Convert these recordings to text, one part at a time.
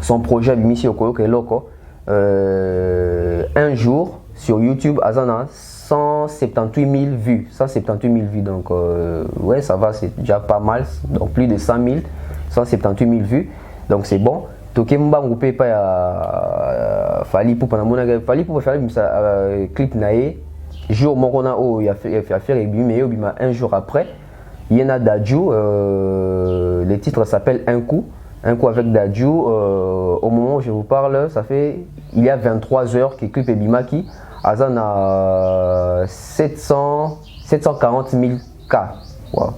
son projet Bimisi Okoyo Keloko. Un jour sur YouTube, Azana 178 000 vues. 178 000 vues, donc ouais, ça va, c'est déjà pas mal. Donc plus de 100 000, 178 000 vues, donc c'est bon. Toké mba ngoupé pa ya Fali pour pendant mon Fali pour faire un clip naé jour morona oh il a fait et mais un jour après il y en a Dadju, le titre s'appelle Un coup avec Dadju. Au moment où je vous parle, ça fait il y a 23 heures que clip et Bimaki Azan a 740 000 cas. Wow.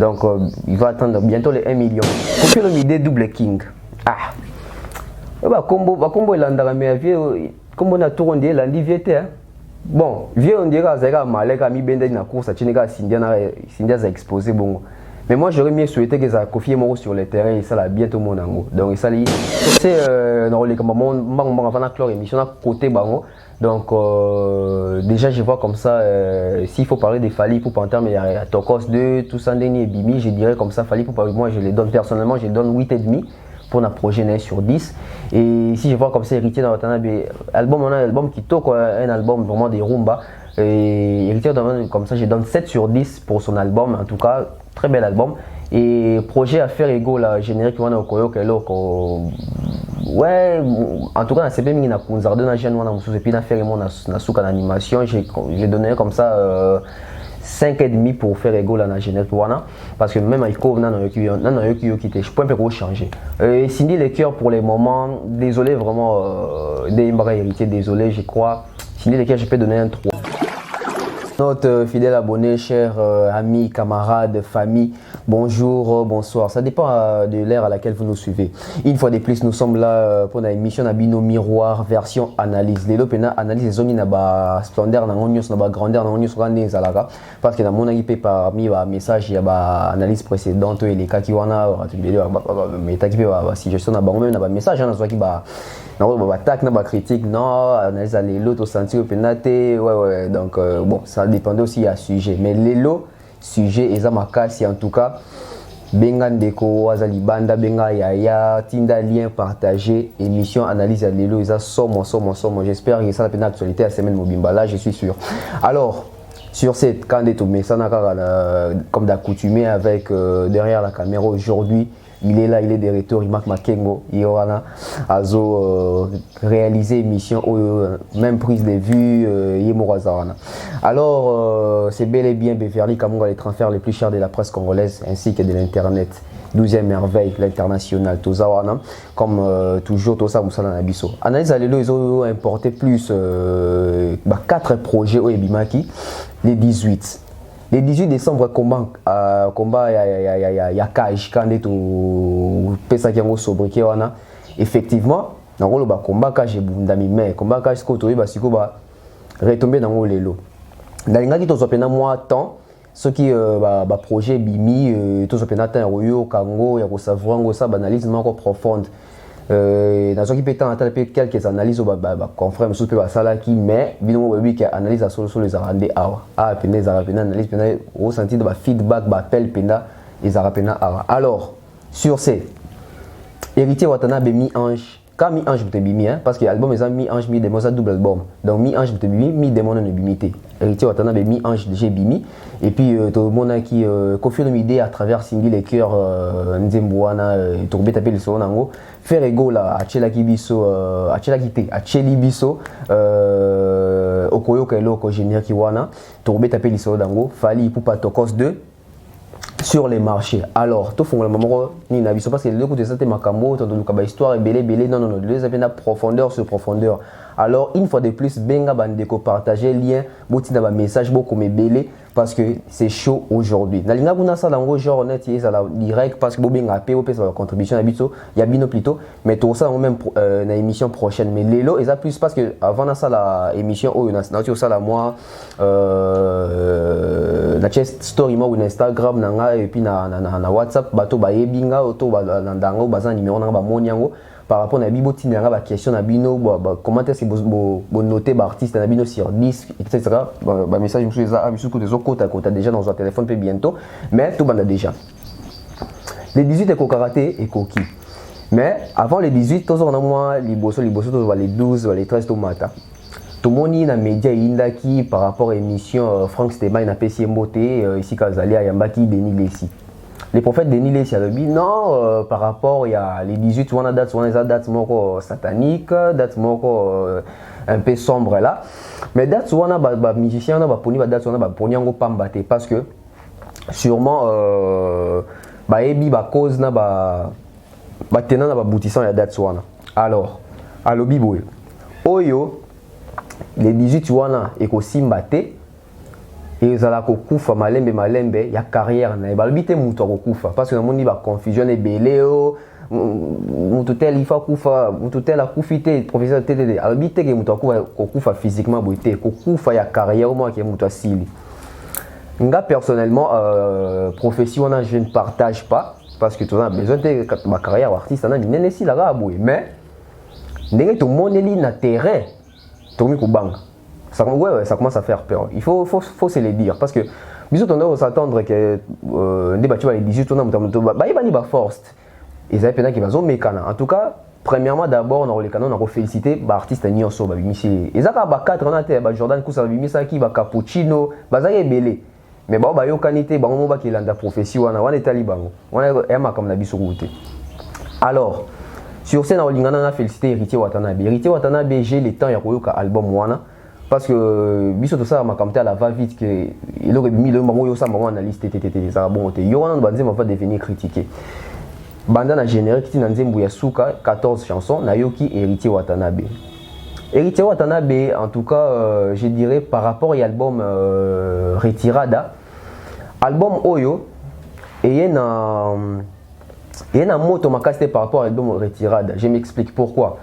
Donc il va attendre bientôt les 1 million. Pour faire une idée double king. Ah. Bah combo landara mais vieux combo na tour on dit landi vieux hein. Bon, vieux on dirait azaka maleka mi bende na course a chineka Cindia a exposé bon. Mais moi j'aurais mieux souhaité que ça confie moi sur le terrain et ça la bientôt mon ango. Donc ça li c'est dans les comme mon avant la clore émission à côté bango. Donc déjà je vois comme ça s'il faut parler des Fali pour Panther mais il y a Tokos 2 tout ça Denis et Bimi, je dirais comme ça Fali pour parler moi je les donne personnellement, je les donne 8,5 pour un projet né sur 10. Et si je vois comme ça Héritier dans Watanabe album, on a un album qui toque un album vraiment des rumba et Héritier comme ça je donne 7 sur 10 pour son album, en tout cas très bel album. Et projet à faire égaux la générique on a Okoyo Keloko. Ouais, en tout cas c'est bien na kunzarde na jeune wana mususu puis na faire mon na souka animation, j'ai donné comme ça 5,5 pour faire égaux à la générique wana parce que même avec Kov nan yo qui je peux un peu changer. Cindy les cœurs pour les moments, désolé vraiment des Mbara héritier, désolé, je crois Cindy les cœurs je peux donner un 3. Notre fidèle abonné, chers amis, camarades, famille, bonjour, bonsoir. Ça dépend de l'ère à laquelle vous nous suivez. Une fois de plus, nous sommes là pour une émission Nabino Miroir version analyse. Les lopena analyse les zones na splendeur, na news, na grandeur, na news grande zalaka. Parce que dans mon équipe parmi les messages, il y a analyse précédente et les cas qui wana, mais t'as qui si je suis na bango même na message, na soit qui ba na attaque, na critique, non, analyse les lots au sentier au penalty, ouais, donc bon, ça dépendait aussi à sujet. Mais les lots, sujet, et ça m'a cassé en tout cas. Benga Ndeko, Azali Banda, Benga Yaya, Tinda lien partagé, émission analyse à l'élo, ça somme. J'espère que ça la peine actualité à semaine Mobimba, là je suis sûr. Alors, sur cette candidate, mais ça n'a comme d'accoutumé avec derrière la caméra aujourd'hui. Il est là, il est de retour, il marque Makengo, Yorana, Azo, réalisé émission, même prise de vue, Yemorazarana. Alors, c'est bel et bien Beverly Kamunga, les transferts les plus chers de la presse congolaise ainsi que de l'internet. 12e merveille, l'international, Tozawana, comme toujours, Tosa Moussala Nabiso. Analyse à l'élo, ils ont importé plus 4 projets au Ebimaki, les 18. Le 18 décembre, combat il y a Kaj, quand est au Pesakiango Sobriquet, effectivement, dans le combat Kaj et Bundami, mais combat Kaj, Skotori, Basiko, retomber dans le lot. Dans les gens qui ont moi temps, ceux qui projet Bimi, tous ont atteint Royo, Kango, Yarosavuango, ça, analyse encore profonde. Dans ce qui peut être quelques analyses confrères monsieur peut ça qui mais bino oui qui analyse sur les arandés analyse au senti de feedback appel penda les arapena alors sur ces héritier Watanabe mi ange quand mi ange te bimi parce que l'album est mi ange mi démon ça double album donc mi ange te bimi mi démon ne bimité héritier Watanabe mi ange j'ai bimi et puis tout le monde qui confirme une idée à travers Cindy les cœurs Nzemboana tourber taper le son nango faire égaux là à Chelaki Biso à Cheli Biso Okoyo Keloko génial qui wana tourber taper le son nango Fali pour Patokos 2 sur les marchés. Alors, tout fond le moment ni na biso parce que le côté ça makambo tant de histoire et belé non les avez na profondeur sur profondeur. Alors une fois de plus benga bandeko partager lien botina ba message beaucoup mais belé parce que c'est chaud aujourd'hui. Na linga kuna ça dans genre net ça la direct parce que benga POP sa contribution habito il y a bino plutôt mais tout ça même na émission prochaine mais lelo et ça plus parce que avant ça la émission oh na ça la moi na chest story moi ou Instagram nanga et puis na WhatsApp bato ba yebinga auto ba ndango baza numéro nanga ba moniango par rapport à Bibo Tinanga, la question à Bino, comment est-ce que vous notez l'artiste à Bino sur 10, etc. Message, je suis des autres côtes à côté déjà dans un téléphone bientôt, mais tout le monde a déjà. Les 18 éco karaté et coquille. Mais avant les 18, tous on a moins les 12, les 13 tomates. Tout le monde dans les médias qui par rapport à l'émission Franck Stéban n'a pas si mboté ici Kazali à Yambaki Denis Lessi. Les prophètes Denis Lessi a dit non par rapport il y a les 18 on a date moko satanique, date moko un peu sombre là. Mais date on a ba musicien on a ba poni ba date on a ba poni ngo pambate parce que sûrement ba ebi ba cause na ba tenant na ba boutissant ya date on. Alors à lobi boy. Oyo les 18 wana ekosimba te ezala kokufa malembe ya carrière na balbite mutu akokufa parce que namoni ba confusion ebele o mutu tel il faut kufa mutu tel akufi te professeur TTD albite ke mutu akokufa physiquement boité kokufa ya carrière moi ke mutu asili nga personnellement prophétie wana je ne partage pas parce que tu as besoin de ma carrière artiste na minene si la raboué mais ndenge to moneli na terrain ça, ouais, ça commence à faire peur. Il faut se le dire parce que bisous on doit s'attendre que débat les 18 on a force. Ils avaient peine qui va mécana. En tout cas, premièrement d'abord on a les canons on a félicité artiste Nyonso ba bimisi. Ils a ba 4 on a Jordan Kousa bimisa qui ba cappuccino, ba za belé. Mais ba yo kanité ba on ba ki landa prophétie wana etali bango. On a comme la biso route. Alors sur scène, on a félicité Héritier Watanabe. Héritier Watanabe, j'ai le temps de faire album wana parce que biso tout ça m'a commenté à la va vite que il aurait mis le moment yo ça moment analyse TTT ça bon te yo wana banze va devenir critiqué. Banda na générique na nzembo ya suka 14 chansons na yoki Héritier Watanabe. Héritier Watanabe en tout cas je dirais par rapport à l'album Retirada album Oyo et il y a un mot qui par rapport à l'album Retirada. Je m'explique pourquoi.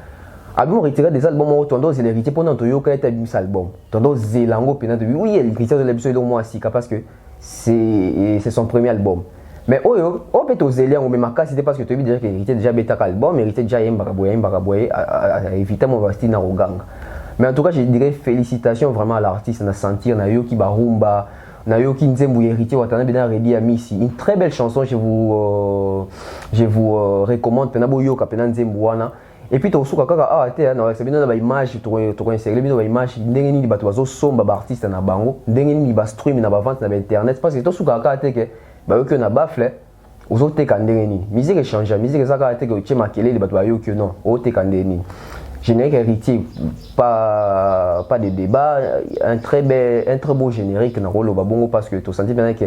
L'album Retirada des albums où on doit hériter pendant que tu as mis cet album. Tu dois zélango pendant que oui, il y a l'épisode de moi aussi parce que c'est son premier album. Mais on peut te zéler en même cas c'était parce que tu as déjà hérité déjà bêta album, hérité déjà Mbaraboye éviter mon vasti na roganga. Mais en tout cas, je dirais félicitations vraiment à l'artiste na sentir na yo ki barumba. Nayoki Nzembo Héritier Watanabe na Redi Amisi. Une très belle chanson, je vous recommande Penabo Yoka Penan Nzembo wana. Et puis tu as kaka te na c'est bien na ba image to insérer bien ba image ndenge ni bato bazo somba ba artiste na bango ndenge ni ba stream na ba vente na internet parce que to suka kaka te ke ba yoki na bafle ozo te ka ndenge ni musique change musique zaka te ke chema kelele bato ba yoki non o te ka ndenge ni. Générique Héritier, pas de débat, un très beau générique dans le babongo parce que tu sens bien que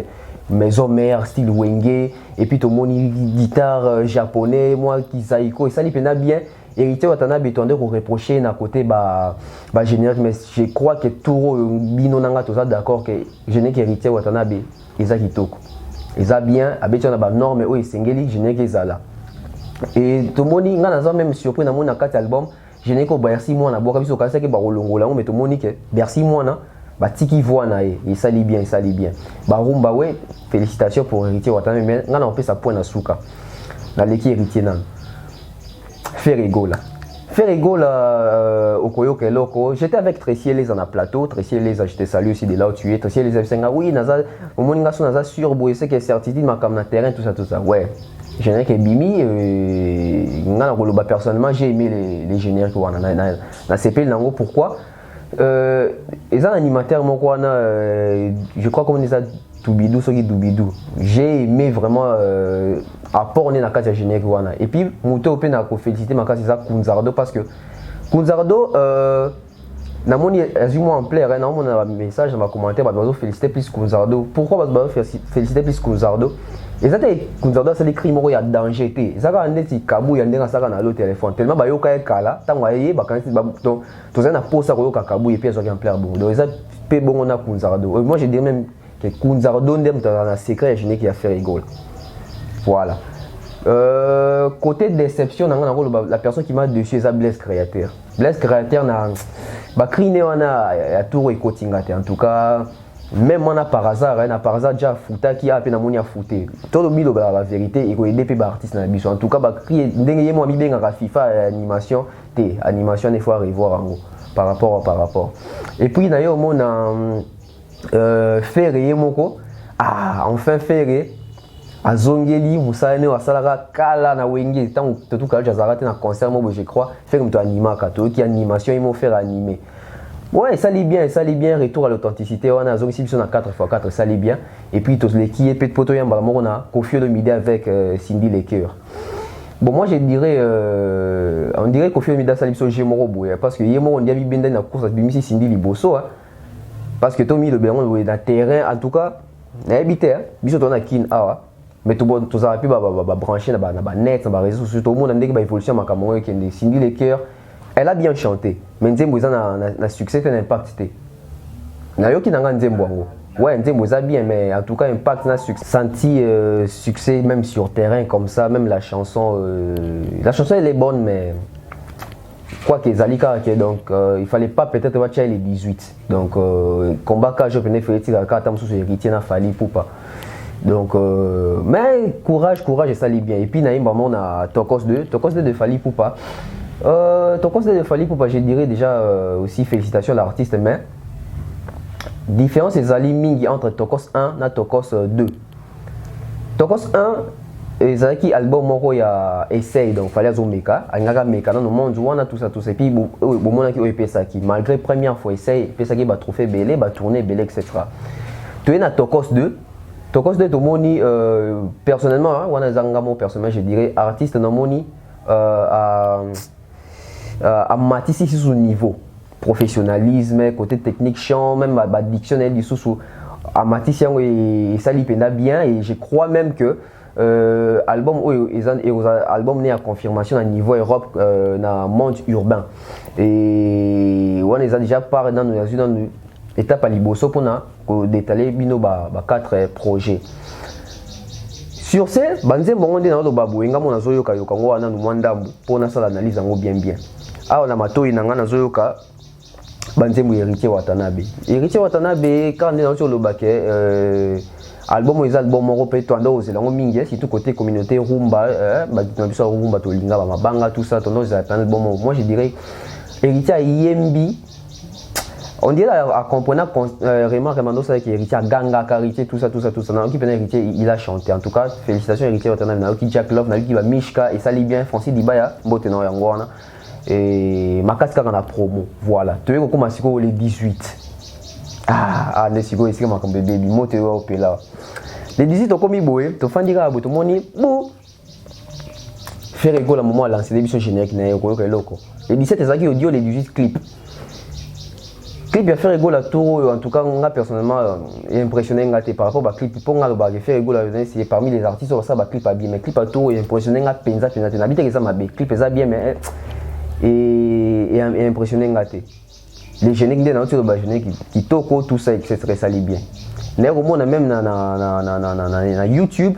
maison mère style wenge et puis ton moni guitare japonais moi qui saiko et ça lui pena bien. Héritier Watanabe tendait pour reprocher d'un côté générique mais je crois que tout bino nanga tout ça d'accord que générique Héritier Watanabe ils a kitoko ils a bien habitué na ba norme o esengeli générique ezala et tout moni ngana même surpris na mon quatre album. Je n'ai qu'au Bercy moi na boka biso kasi ke ba rolongola mais to monique Bercy moi na ba tiki voix na il s'allie bien ba rumba ouais félicitations pour Héritier Watanabe mais ngana on peut ça point na suka na leki Héritier nan faire rigolo okoyo keloko j'étais avec Tracy les en a plateau Tracy les je te salue aussi de là où tu es Tracy les senga oui naza au moninga so naza sur boy c'est que certitude ma comme na terrain tout ça ouais. Générique Bimi, personnellement j'ai aimé les génériques na CP Nango pourquoi ils ont un animateur je crois qu'on est à Doubidou j'ai aimé vraiment apport on est dans le générique et puis Mouto Open a félicité ma c'est ça Kunzardo parce que Kunzardo na moni azuma en plaire na mon message dans ma commentaire ba féliciter plus Kunzardo pourquoi ba féliciter plus Kunzardo et ça t'es Kunzardo c'est les crimes il y a danger té ça va ndeti kabu ya ndenga saka na le téléphone tellement ba yoka kala tango aye ba kanisi ba to za na posa ko yoka kabu et puis ça qui en plaire bon donc ça pe bon on a Kunzardo moi je dirais même que Kunzardo ndem dans un secret je n'ai qui a fait rigole voilà. Côté déception, la personne qui m'a dessus c'est Blaise Créateur. Blaise Créateur n'a pas crié on a tout récotingate en tout cas même on a par hasard déjà fouta qui a à peine à fouter. Tout le monde la vérité et que des artistes na biso en tout cas ba crier ndenge moi mi benga FIFA animation il faut revoir en gros par rapport. Et puis d'ailleurs mon Ferré moko enfin Ferré azongeli musane wasalaka kala na wenge tant tout cas jazarate na concert moi je crois faire comme toi animaka to qui animation ils m'ont faire animer. Ouais, ça lit bien, retour à l'authenticité. On a zongi sur 4x4, ça lit bien. Et puis tous les qui est peut poto yamba on a Koffi Olomide avec Cindy Lecoeur. Bon, moi je dirais on dirait Koffi Olomide ça lit sur Gemoro boy parce que yemo on dit bien dans la course bimisi Cindy Liboso parce que Tommy le Béron dans terrain en tout cas na habité biso to na kin awa mais tout bon tous pu brancher na net na réseaux sociaux tout le monde ndenge ba évolution makambo qui est Cindy Lecoeur. Elle a bien chanté, mais Nzembo a succès, fait un impact. Nayoki nanga Nzembo ango. Ouais, Nzembo a bien, mais en tout cas impact n'a succès. Senti succès même sur terrain comme ça, même la chanson elle est bonne, mais quoi que Zalika, donc il fallait pas peut-être watcher les 18. Donc combat que je venais faire tirer à tam sous héritier n'a fallu pour pas. Donc mais courage et ça lit bien. Et puis naïm vraiment on a Tokos 2 de Fali Poupa. Ton conseil de Fali Poupa, je dirais déjà aussi félicitations à l'artiste, mais différence c'est Zali Mingi entre Tokos 1 et Tokos 2. Tokos 1, Zaki album moko ya essaye donc fallait zo meka, angaka meka dans le monde on a tout ça et puis bon on a qui Pesaki malgré première fois essaye Pesaki ba trophée belé, ba tourner belé etc. Tu es na Tokos 2. Tokos 2 to moni personnellement on a zangamo personnellement je dirais artiste na moni à matisse ici sous niveau professionnalisme côté technique chant même ma dictionnaire du sous à matisse et ça lui penda bien et je crois même que album album né à confirmation à niveau Europe dans monde urbain et on les a déjà parlé dans nos étape à liboso pour détailler bino ba 4 projets. Sur ce, banze bongo na lo babu nga mona zoyoka yoka ngo wana mwandambu pona sala analyse ngo bien. Ah na matoi na nga na zoyoka banze mu héritier Watanabe. Héritier Watanabe quand on est sur le baquet album les albums moko pe to ando ozela ngo mingi surtout côté communauté rumba ba na biso rumba to linga ba mabanga tout ça tondo za album moi je dirais héritier Yembi. On dirait à comprendre Raymond Remando ça qui héritier Ganga Karité tout ça non qui peut héritier il a chanté en tout cas félicitations héritier Watanabe na qui Jack Love na qui va Mishka et ça lit bien Francis Dibaya mbote na yango wana et makaska kana promo voilà tu es comme asiko les 18 ne siko ici comme baby mote au pela les 18 comme boye to fandika boto moni bo faire rigolo à moment lancer l'émission générique na yoko loko les 17 ezaki audio les 18 clips bien faire rigolo à tout en tout cas on a personnellement impressionné ngate par rapport à clip pour ngalo ba faire rigolo c'est parmi les artistes ça ba clip bien mais clip à tout impressionné nga penza n'habite que ça ma clip ça bien mais et impressionné ngate les jeunes qui dans tout ba jeunes qui toko tout ça etc ça lit bien mais au moins même na YouTube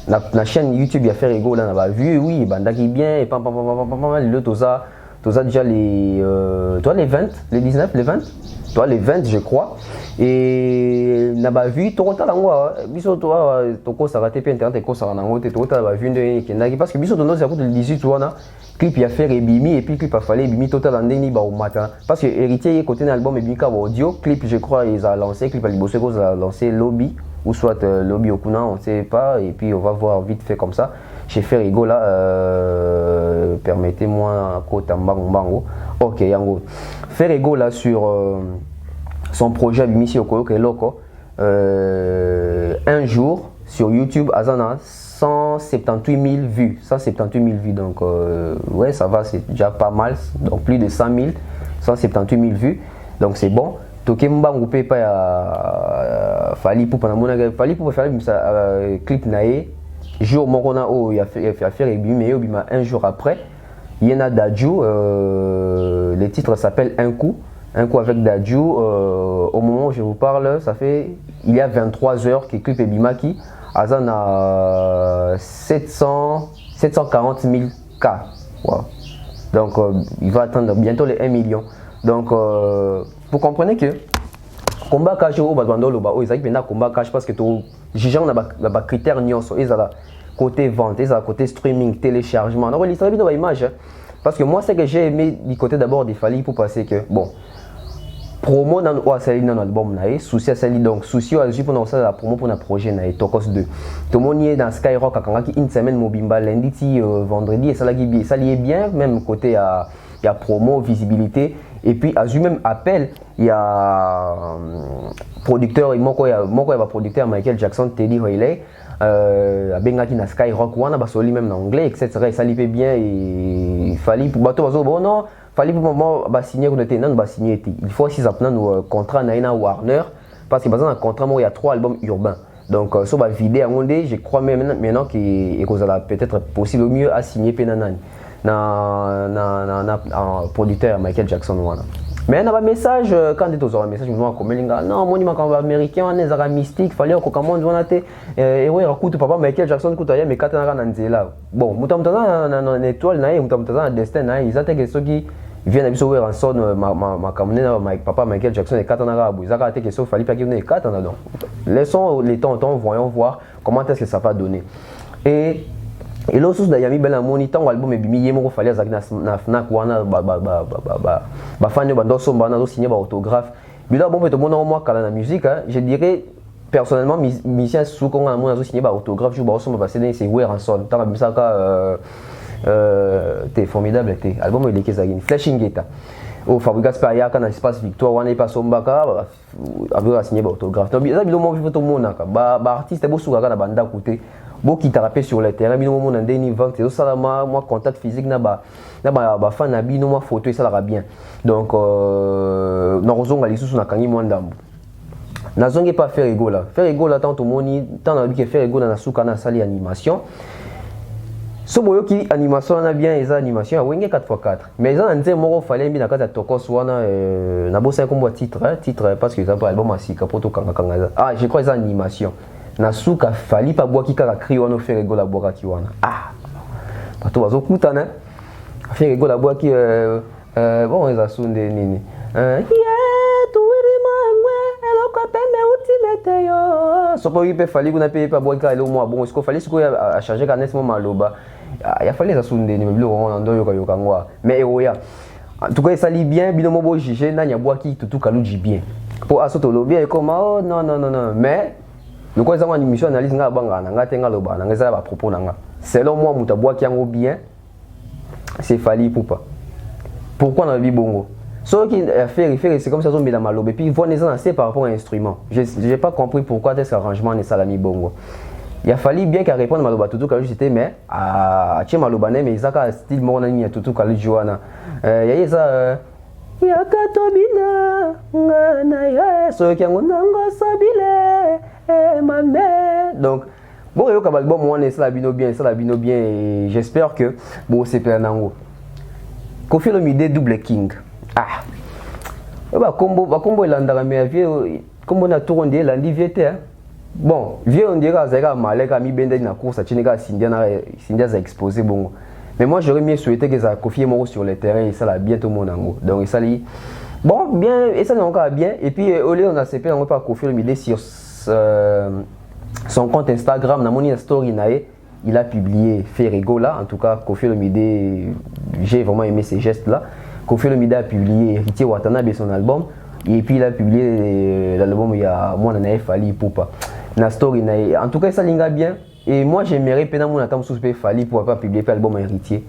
la chaîne YouTube il y a fait rigolo là on a vu oui bandaki bien et pam le tout ça déjà les toi les 20 les 19 les 20 toi les 20 je crois et n'a pas vu tout ça là biso toi toko ça raté puis internet ko ça na ngote tout ça va vu de kendaki parce que biso to nous écoute le 18 toi na clip il a fait Ebimi et puis clip a fallu Ebimi total en deni ba au matin parce que héritier côté album Ebimi ka audio clip je crois ils a lancé clip à Liboso ils a lancé Lobby ou soit Lobby Okuna on sait pas et puis on va voir vite fait comme ça. J'ai fait rigolo là, permettez-moi Kota Mbango. Ok, yango. Fait rigolo là sur son projet Bimisi Okoyo Loko. Un jour sur YouTube, Azana 178 000 vues. 178 000 vues, donc ouais, ça va, c'est déjà pas mal. Donc plus de 100 000, 178 000 vues. Donc c'est bon. Toke Mbango paye pas Fali Poupa faire un clip nae. Jour Morona il a fait affaire et mais un jour après il y en a Dadju le titre s'appelle Un coup avec Dadju au moment où je vous parle ça fait il y a 23 heures que clip Ebimaki Azan a 740 000 cas wow. Donc il va atteindre bientôt les 1 million donc vous comprenez que combat cash au bazando lo ba o ezaki pena combat cash parce que to jugeant na ba critère nyonso ezala côté vente ezala côté streaming téléchargement donc l'histoire bien ba image parce que moi c'est que j'ai aimé du côté d'abord des Fali pour passer que bon promo dans l'album souci à donc souci à pour la promo pour un projet Tokos 2 tout le monde est dans Skyrock à une semaine mobimba lundi vendredi et ça lié bien même côté il y a promo visibilité et puis à même appel il y a producteur il y a producteur Michael Jackson Teddy Riley à Bengaki na Skyrock wana basoli même en anglais etc ça lié bien et il fallait pour bateau bon non fallait pour moment signer signer il faut aussi apprendre nos contrat na Warner parce que par exemple un contrat il y a 3 albums urbains donc ça va vider à monde je crois même maintenant qu'il peut-être possible au mieux à signer penanani na producteur Michael Jackson wana mais na ba message quand tu as un message moi comme linga non moi ni makamba américain on est mystique fallait ko comment on a té et ouais raconte papa Michael Jackson kuta ya mekata na nzela bon mutamutaza na étoile na ye mutamutaza na destin na ils attaquent ceux qui viennent à biso ranson ma kamune na papa Michael Jackson et katana rabu ils attaquent que ça fallait pas qu'il ne katana donc laissons les temps voyons voir comment est-ce que ça va donner et l'autre chose d'ayami ben la monitor album et bimi yemo fallait na fnac wana ba fan ba ndoso ba na signer ba autographe bila bon peut mon moi kala na musique je dirais personnellement musicien sous qu'on a mon signer ba autographe je ba so ba c'est c'est Ranson tant bisaka t'es formidable t'es album il est kezagini Flashing Geta au Fabrigas Paria quand espace Victoire wana pas sombaka avec signer ba autographe donc ça bilo mo photo monaka ba artiste bo suka na banda côté bon qui t'a rappelé sur le terrain bino mon en 2020 et ça moi contact physique na ba fan na bino moi photo et ça la bien donc na rozonga lisusu na kangi mo ndambo na zonge pas faire ego là tant tout moni tant na bi faire ego na suka na sali animation so boyo ki animation na bien eza animation ya wenge 4x4 mais eza nze moko fallait mbi na kata tokos wana na bossa comme titre parce que ça pas album asika poto kanga je crois eza animation na suka fali pa boaki kaka cri wana faire ego la boaka ki wana bato bazo kutana faire ego la boaki bon eza sunde nini soko yipe fali kuna pe pa boaka le mo bon siko fali siko a changer ka nesmo maloba ya fali eza sunde ni bilo on ndo yoka ngwa mais oya en tout cas ça lit bien bino mo bo juger na nya boaki tutu kaluji bien pour asoto lo bien comme oh non mais le quoi ça une émission analyse nga banga nga tenga loba nga ça ba propos nga selon moi mutabwa ki yango bien c'est fali poupa pourquoi na bi bongo so qui faire c'est comme ça zombi la malobe puis voir les anciens par rapport à instrument j'ai pas compris pourquoi est-ce arrangement ne salami bongo il a fallu bien qu'à répondre maloba tutu kalu c'était mais à tché maloba mais izaka style mo na ni tutu kalu joana ya ça yakatobina ngana ya so qui ngo nango sabile donc bon yo ka album on ça la bino bien et j'espère que bon c'est plein nango Koffi Olomide double king ba combo landara mais vieux combo na tour on dit landi viete bon vieux on dirait azaka maleka mi bende na course atineka Cindia za exposé bon mais moi j'aurais mieux souhaité que ça Koffi Moro sur le terrain et ça la bientôt mon nango donc ça li bon bien et ça encore bien et puis au lieu on a CP on pas Koffi Olomide sur son compte Instagram na moni story nae il a publié Ferrego là en tout cas Koffi Olomide j'ai vraiment aimé ces gestes là Koffi Olomide a publié Héritier Watanabe son album et puis il a publié l'album il y a moi na Fali Poupa na story nae en tout cas ça linga bien et moi j'aimerais pena mon attendre sous Fali pour pas publier l'album Héritier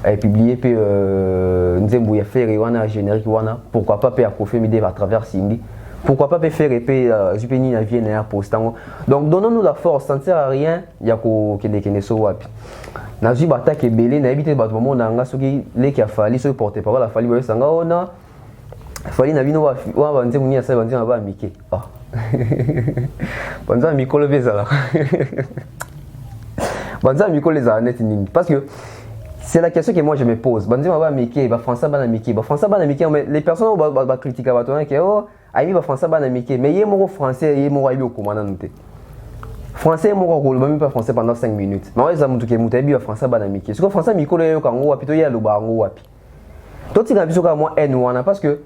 et publier puis Nzembo ya Ferré wana générique wana pourquoi pas faire Koffi Olomide à travers Cindy. Pourquoi pas faire épée Zupeni na vie na postango donc donnons-nous la force ça ne sert à rien ya ko kende so wapi na zu batake belé na habité bato mo na nga soki leki afali so porter parole afali bo sanga ona fali na bino wa banze muni asa banze na ba mike banza mikolo bezala banza mikolo za net nini parce que c'est la question que moi je me pose banze ba mike ba français ba na mike mais les personnes ba critiquer ba tona que oh aïe va français ba na mike mais yé moko français yé moko aïe au commandant noté français moko ko même pas français pendant 5 minutes mais ouais ça mutu ke mutabi va français ba na mike ce que français mikolo yo kango wapi to ya lo ba ngo wapi to tika biso ka moi n wana parce que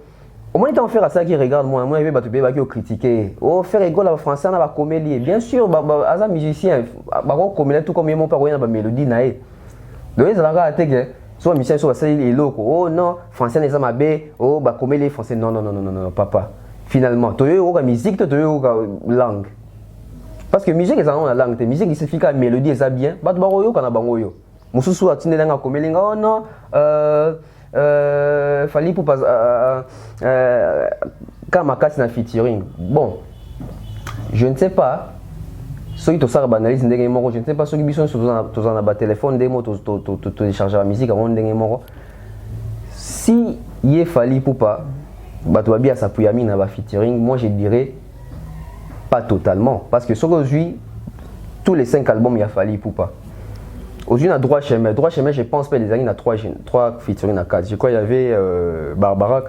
au moins temps faire ça qui regarde moi il va te ba qui critiquer oh faire rigole à français na ba comédie bien sûr as un musicien ba ko comédie tout comme mon pas rien ba mélodie nae donc ils ont raté que soit musicien soit ça les locaux oh non français n'est pas bien oh bah comme les français non papa finalement tu as la musique tu as la langue parce que musique est en la langue la musique il suffit que la mélodie est bien bah tu vas yo kana bango yo mususu atine lenga comme lenga oh non fallait pour pas quand ma casse na featuring bon je ne sais pas ceux qui ont banalise ndenge moko je ne sais pas ceux qui sont sur un téléphone des mots to télécharger la musique avant ndenge moko si il fallait pour pas bato ba bien s'appuyer na ba featuring moi je dirais pas totalement parce que sur aujourd'hui tous les 5 albums il a fallu pour pas aujourd'hui on a droit chemin je pense pas les années a 3 featuring à 4 je crois il y avait Barbara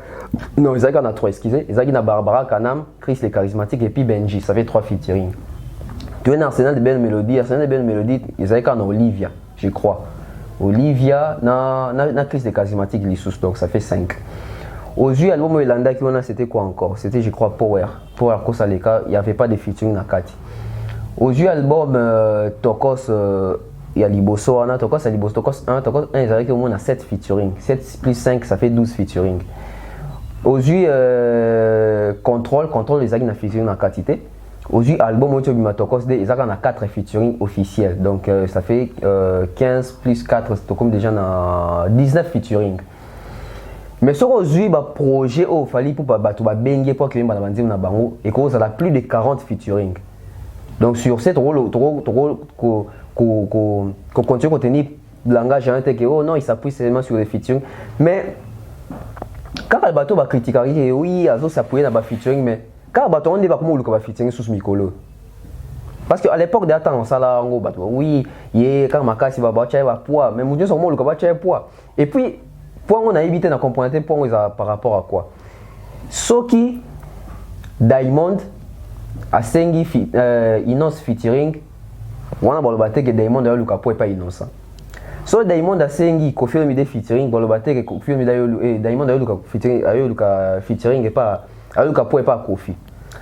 non ils avaient 3 excusez ils avaient Barbara Kanam Chris les charismatiques et puis Benji ça fait 3 featuring. Tu as un arsenal de belles mélodies, ils avaient quand Olivia, je crois. Olivia, na Chris de charismatique, donc ça fait 5. Aujourd'hui, l'album Elanda qui on a, c'était quoi encore? C'était, je crois, Power. Power Kosaleka, il n'y avait pas de featuring à Kati. Aujourd'hui, l'album Tokos, il y a Liboso, Tokos 1, Tokos 1, ils avaient au moins 7 featuring. 7 plus 5, ça fait 12 featuring. Aujourd'hui, Control, ils avaient un featuring à quantité. Aujourd'hui, l'album ils ont 4 featuring officiels. Donc, ça fait 15 plus 4, c'est comme déjà 19 featuring. Mais sur aujourd'hui, le projet, il fallait pour bengue pour que les gens et que ça a plus de 40 featuring. Donc, sur cette rôle, qu'on continue à tenir le langage, oh non, il s'appuie seulement sur les featuring. Mais, quand le bateau va critiquer, oui, il s'appuie sur les featuring, mais quand on dit comment on va featuring sous Mikolo. Parce qu'à l'époque des temps, ça là, oui, quand ma casse va battre poids, mais mon Dieu, son mot le battre poids. Et puis, point on a évité de comprendre par rapport à quoi. Soki Diamond a sengi innocent featuring, on a le battre que Diamond a le capot pas innocent. So Diamond a sengi Koffi Olomide featuring, le battre que Koffi Olomide Diamond a le featuring et pas a le capot pas Koffi.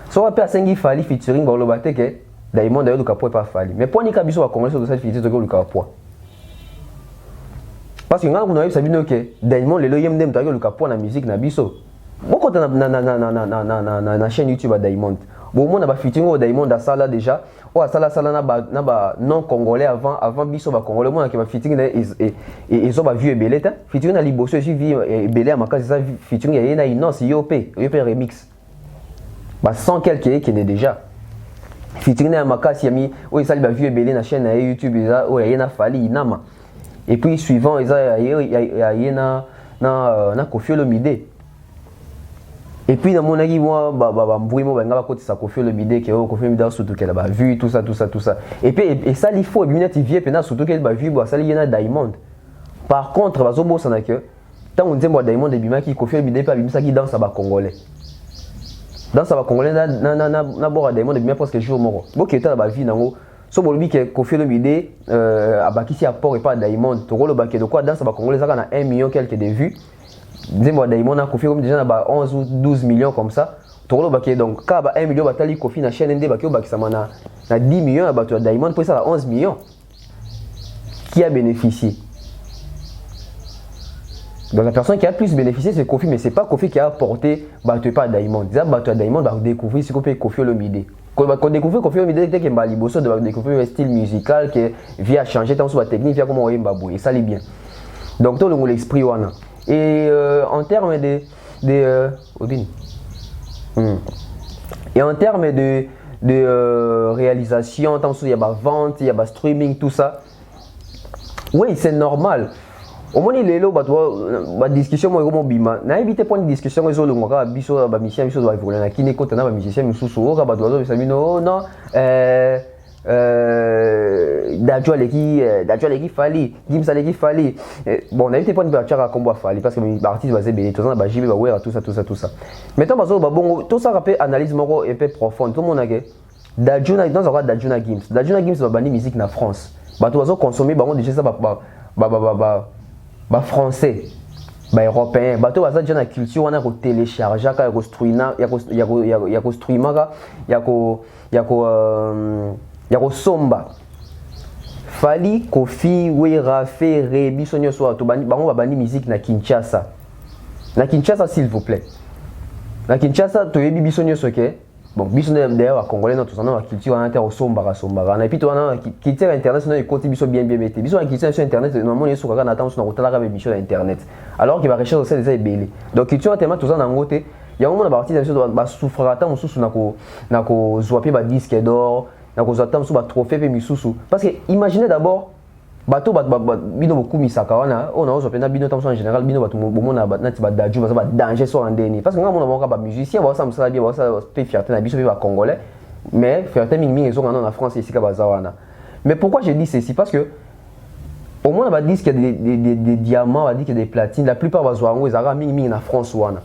So après a sengi Fali featuring, le battre que Diamond a le capot pas Fali. Mais pour ni kabiso va commencer de cette featuring le capot. Parce que quand on a vu ça que Diamond le yem dem le capot na musique na biso. Beaucoup na chaîne YouTube à Diamond. Bon on a featuring au Diamond à ça là déjà. Oh à ça là na ba non congolais avant biso ba congolais moi qui va featuring et ils ont ba vu belé ta. Featuring na liboso aussi vu belé à makasi ça featuring il y a une yop remix. Ba sans quelqu'un qui est déjà. Featuring na makasi yami oh ça ba vu belé na chaîne na YouTube ça oh il y a na Fali Inama. Et puis suivant il y a na Koffi Olomide. Et puis dans mon avis moi mbouimo banga côté ça Koffi Olomide que Koffi Olomide surtout qu'elle a vu tout ça. Et puis et ça il faut bien vie pena surtout qu'elle a vu ça il y a Diamond. Par contre bazo bossa na que tant on dit moi Diamond et bima qui Koffi Olomide pas bimisa qui danse ba congolais. Dans ça ba congolais na bora Diamond et bima presque jour moro. Bon qui était ba vie nango so bolobi que Koffi Olomide abakisi apport et pas Diamond to rolo baké de quoi dans ça ba congolais ça na 1 million quelques de vues. Dis-moi Diamond a Koffi déjà na 11 ou 12 millions comme ça. To rolo baké donc ka ba 1 million batali Koffi na chaîne ndé baké bakisa na 10 millions ba to Diamond pour ça à 11 millions. Qui a bénéficié? Donc la personne qui a plus bénéficié c'est Koffi mais c'est pas Koffi qui a apporté bato pas Diamond. Déjà bato Diamond va découvrir ce qu'on Koffi Olomide. Quand on découvre Koffi Olomide dès que Bali Bosso de découvrir un style musical qui vient changer tant sur la technique vient comment on babou et ça l'est bien. Donc tout le monde l'esprit wana. Et en termes de et en termes de réalisation tant sur il y a vente, il y a streaming tout ça. Oui, c'est normal. Au moins il est là bah discussion moi comme bima na éviter point de discussion les autres moi biso ba musicien biso doit voler na kine côté na ba musicien mususu o ka ba dozo ça non Dajo leki fali Gimsa leki fali bon on a évité point de battre combo fali parce que l'artiste basé belé tout ça ba jibe ba ouais tout ça maintenant bazo ba bon tout ça rappelle analyse moko un peu profonde tout le monde a que Dajo na dans un Dajo na Gims va bani musique na France ba tout bazo consommer ba on déjà ça ba français ba européen ba to baza déjà na culture wana ko télécharger ka ko streamer ya ko streamer ya ko somba Fali, Kofi, Wera, Ferré, Bissonio Soa, Bango va bani musique na Kinshasa. Na Kinshasa, s'il vous plaît. Na Kinshasa, tu es Bissonio Soke. Bon, Bissonio d'ailleurs, Congolais, notre culture inter au Sombara. Et puis, tu as culture internationale et côté Bissonio bien mété. Bissonio culture sur internet, normalement, il y a sur Canada, on a la mission internet. Alors qu'il va rechercher aussi des belés. Donc, culture tellement tout ça dans le côté. Il y a un moment où on va souffrir, on va jouer un disque d'or. Parce que imaginez d'abord, bateau bino beaucoup misaka wana on a besoin bino tam en général bino bato bomo na daju ba danger so andeni parce que nga mona ba musicien ba ça musala bien ba ça pe fierté na biso ba congolais mais fierté mingi ezo na France ici ka bazawana. Mais pourquoi je dis ceci? Parce que au moins on va dire qu'il y a des diamants, on va dire qu'il y a des platines, la plupart ba zoango ezara mingi na France wana.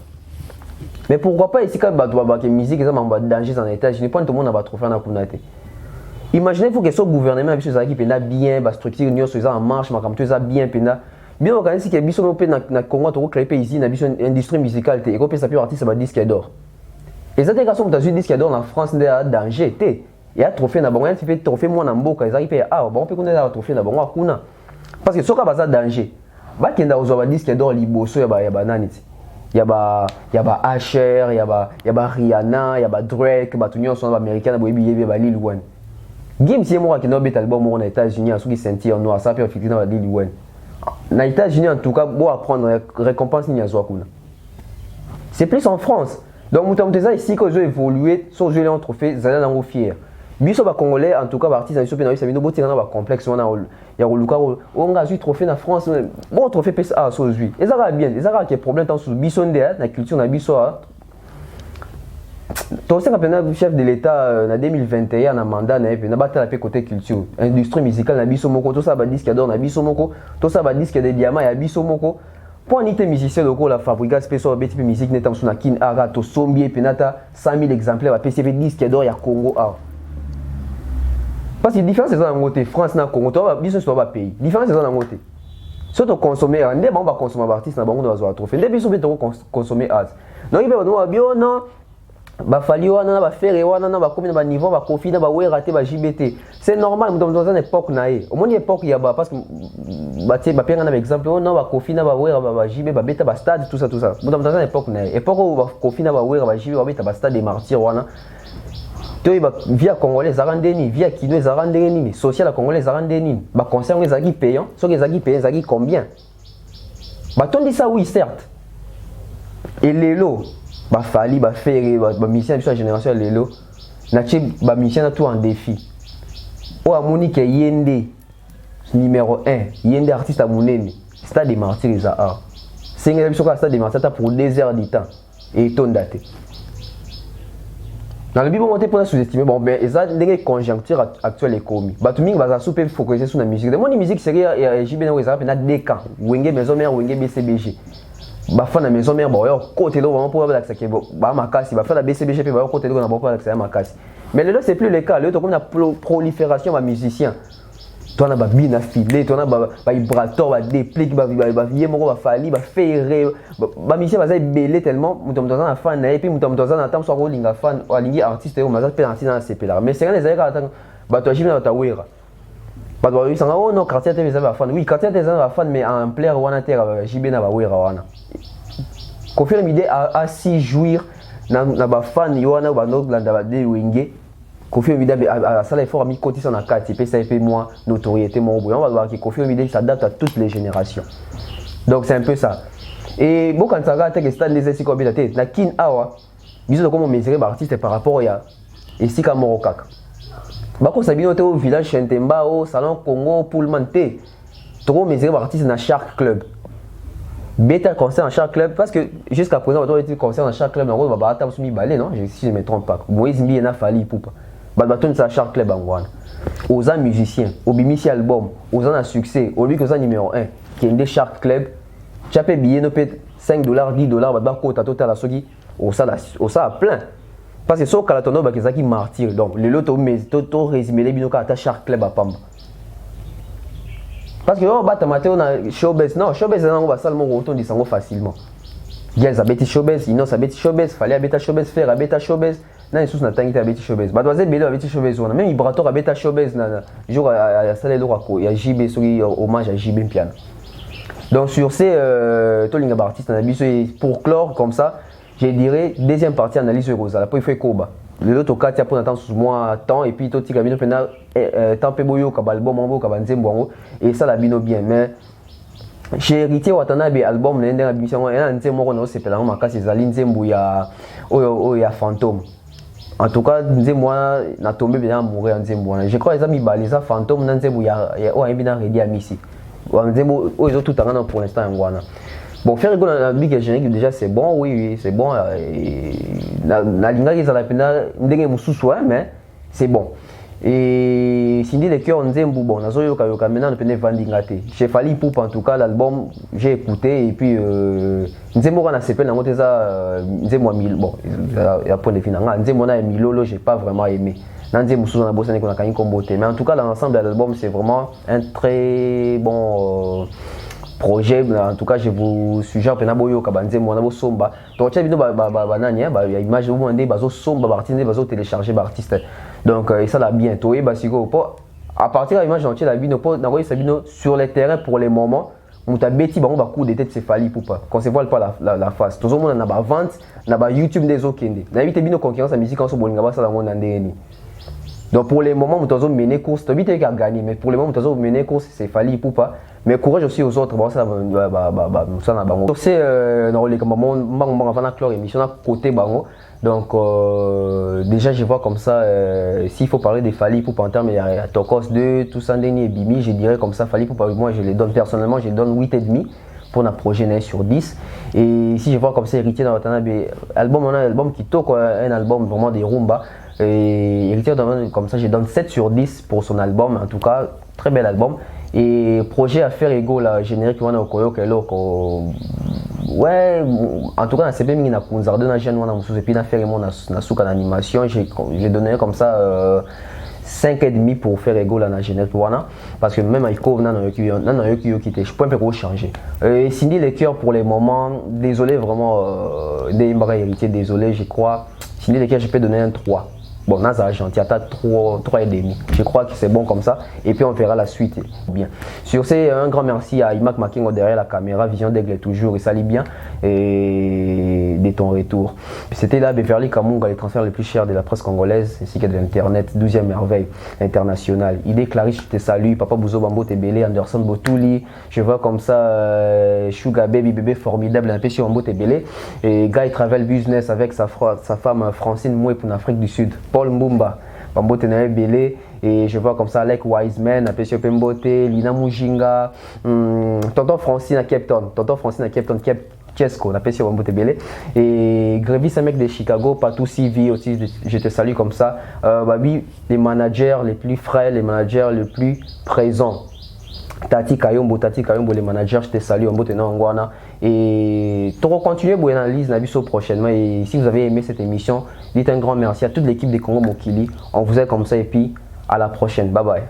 Mais pourquoi pas ici ka ba musique ça ba danger en États-Unis pas tout le monde va trouver na kunate. Imaginez-vous que ce gouvernement qui est bien, la structure est en marche, la bien, bien organisé, que le Congo a créé ici une industrie musicale, et que ça peut artiste va disque d'or. Et ça, quand on a un disque d'or en France, il y a danger. Il y a un trophée, il y a un trophée, il y a un trophée, on peut connaître un trophée, parce que ce qui est danger, il y a un disque d'or, il y a Asher, il y a Rihanna, il y a Drake, il y a Américain, il y a Lil Wayne. Game si moi qui n'a pas d'album aux États-Unis, à ceux qui sentent en noir, ça peut affecter dans la Lil Wayne. Aux États-Unis, en tout cas, bon à prendre récompense ni à Zouakouna. C'est plus en France. Donc, nous avons ici que j'ai évolué, sur le en trophée, Zana dans fier. Biso ba Congolais, en tout cas, artiste, ils sont bien, ils sont bien, complexe, il y a le Lucas, on a eu trophée en France, bon trophée PSA, sur lui. Et ça va bien, et ça va qu'il y a problème dans ce bison de la culture, na biso. Ton chef de l'État en 2021 en mandat na battu côté culture, industrie musicale na biso moko, tout ça va disque d'or na biso moko, tout ça va disque de diamants ya biso moko. Pour nité musicien loko la fabrique spécial BTP musique netam suna kin ara to sombier penata 100 000 exemplaires va PCV disque d'or ya Congo a. Parce que différence c'est dans côté France na Congo, toi biso soit pas pays. Différence c'est dans côté. Surtout consommer, on va consommer artiste na bango doit trophée. Ndé biso beto consommer art. Donc il va no bio non bafali wana bafere wana na bakomi na ba niveau ba Kofi na ba weraté ba JBT. C'est normal nous sommes dans une époque naé. Au moins époque il y a parce que batie ba penga na exemple non ba Kofi na ba wera ba JB ba beta ba stade tout ça. Nous sommes dans une époque naé. Époque où ba Kofi na ba wera ba JB ba beta ba stade des martyrs wana. Toi ba via congolais zarandeni, via kino zarandeni mais social congolais zarandeni. Ba concert les agi payant, ceux les agi payant, agi combien? Ba ton dit ça oui certes. Et les lots ba fali ba ferré ba mission de génération lelo na che ba mission na tout en défi o amoni ke yende numéro 1 yende artiste amunene stade des martyrs les a c'est ngela biso ka stade des martyrs pour 2 heures de temps et ton date dans le bibo monter pour sous-estimer bon ben ça des conjoncture actuelle économie ba tout mingi ba za souper focaliser sur la musique de mon musique c'est JB na weza na DK wenge maison mère wenge BCBG ba fa na maison mère boyo côté là vraiment pour la que ba makasi ba fa la BCBG pe ba côté là na ba la makasi mais là c'est plus le cas là comme la prolifération de musiciens toi na ba bina filé toi na ba vibrator ba déplique ba vie moko ba fali ba ferré ba musicien ba za belé tellement mutom dans un fan et puis mutom dans un temps so ko linga fan alingi artiste o maza pe artiste na CP là mais c'est quand les aïka ba toi jimi na ta wera ba toi ils sont oh non quartier TV ça va fan oui quartier TV ça va fan mais en player wana terre JB na ba wera wana confirme idée à si jouir na ba fan yoana ba no glanda ba de wenge confirme idée à ça il faut ami côté sur na carte et ça fait moi notoriété mon on va voir que confirme idée s'adapte à toutes les générations donc c'est un peu ça et bon quand ça va que stade les ici comme la kin awa biso comment mesurer artiste par rapport ya ici comme Morokaka ba ko sabino te au village Chentemba au salon Congo Pullman te trop mesurer artiste na chaque club bêta concert dans chaque club parce que jusqu'à présent on doit être concert dans chaque club on va battre sur mi balé non si je me trompe pas Moïse Mbi na fali poupa baton ça chaque club en Rwanda aux musiciens au bimisi album aux a succès au lui que ça numéro 1 qui est de chaque club tu as payé billet no peut $5 $10 ba ko ta total soki au ça plein parce que so kala tono ba kezaki martyr donc le lot to résumé les binoka à chaque club à Pamba. Parce que on bat maté on a showbiz non showbiz on va seulement retourner sango facilement Yes, abeti showbiz, Inos abeti showbiz, fallait abeta showbiz, faire abeta showbiz. Na sous na tangi abeti showbiz. Ba doise belo abeti showbiz on. Même Vibrator abeta showbiz na jour à salle loko ya JB soki hommage à JB piano. Donc sur ces tolinga artiste na biso pour clore comme ça, je dirais deuxième partie analyse sur Rosa. Après il faut koba. Le autre cas tu as pour attendre sous moi temps et puis toi tu gabino pena temps pe boyo ka album mambo ka banzembo et ça la bino bien mais j'ai hérité Watanabe album l'année dernière mission et un moko na c'est pelango makasi zali nzembo ya ya fantôme. En tout cas moi na tombé bien amoureux nzembo. Je crois les amis balisa fantôme na nzembo ya o ambina ready amisi. Nzembo o ezo tout tangana pour l'instant ngwana. Bon faire rigolo la big générique déjà c'est bon oui c'est bon na linga ils la pena ndenge mususu mais c'est bon. Et Cindy les cœurs nzembo bon nazo yoka yoka maintenant ne vendinga te chez Fally Ipupa en tout cas l'album j'ai écouté et puis nzembo kana sepel nango teza nzembo mil bon ya point de finanga nzembo na milolo j'ai pas vraiment aimé nzembo sous na bossa ne kona kanyi kombote mais en tout cas l'ensemble de l'album c'est vraiment un très bon projet. En tout cas je vous suggère pena boyo ka banzembo na bo somba donc tu bino ba nani ba image vous mandé bazo somba artiste bazo télécharger ba artiste. Donc et ça l'a bientôt et basigo à partir de l'image entière la bino pour n'envoyer Sabino sur les terrains pour les moments on t'a bêti on va coup de tête c'est Fally Ipupa qu'on se voile pas la face tout le monde n'a pas vente n'a pas YouTube des okende n'a vite bino concurrence à musique en so bolinga ba ça dans monde ndeni. Donc pour les moments où tu as mené course, tu as vite gagné, mais pour les moments où tu as mené course, c'est Fally Ipupa. Mais courage aussi aux autres, bon ça na bango. Donc c'est dans les comme on va clore émission à côté bango. Donc déjà je vois comme ça s'il faut parler de Fally Ipupa en termes il y a Tokos 2, tout ça et Bimi, je dirais comme ça Fally Ipupa moi je les donne personnellement, je les donne 8,5 pour un projet 9 sur 10. Et si je vois comme ça héritier dans Watanabe album on a un album qui toque un album vraiment des rumba. Et héritier comme ça je donne 7 sur 10 pour son album en tout cas très bel album et projet à faire égaux la générique wana okoyo keloko ouais en tout cas c'est bien mingi na kunzarde na jeune wana mususu et puis na faire mon na suka na animation j'ai donné comme ça 5,5 pour faire égaux la générique wana parce que même avec Kov nan yoki quitté je peux un peu changer. Cindy les cœurs pour les moments désolé vraiment des bras héritiers désolé je crois Cindy les cœurs je peux donner un 3. Bon, Naza gentil, à 3,5. Je crois que c'est bon comme ça. Et puis on verra la suite. Bien. Sur ce, un grand merci à Imak Makingo derrière la caméra. Vision d'Aigle toujours. Et salut bien. Et de ton retour. C'était là Beverly Kamunga, les transferts les plus chers de la presse congolaise ainsi que de l'internet. 12e merveille internationale. Idée Clarisse, je te salue. Papa Bouzo Bambo Tebele, Anderson Botouli. Je vois comme ça Sugar Baby bébé formidable. Un peu sur Bambo Tebele. Et Guy Travel Business avec sa femme Francine Moué pour l'Afrique du Sud. Paul Mbumba, Bambote Nae Belé, et je vois comme ça Alec Wiseman, Apesio Pembote, Lina Mujinga, Tonton Francine à Cape Town, Chesco, Apesio Bambote Belé, et Grevis, un mec de Chicago, Patou CV aussi, je te salue comme ça. Babi, les managers les plus frais, les managers les plus présents. Tati Kayombo, les managers, je te salue, et tu continuer pour analyse prochainement. Et si vous avez aimé cette émission, dites un grand merci à toute l'équipe des Congo Mokili. On vous aime comme ça et puis à la prochaine. Bye bye.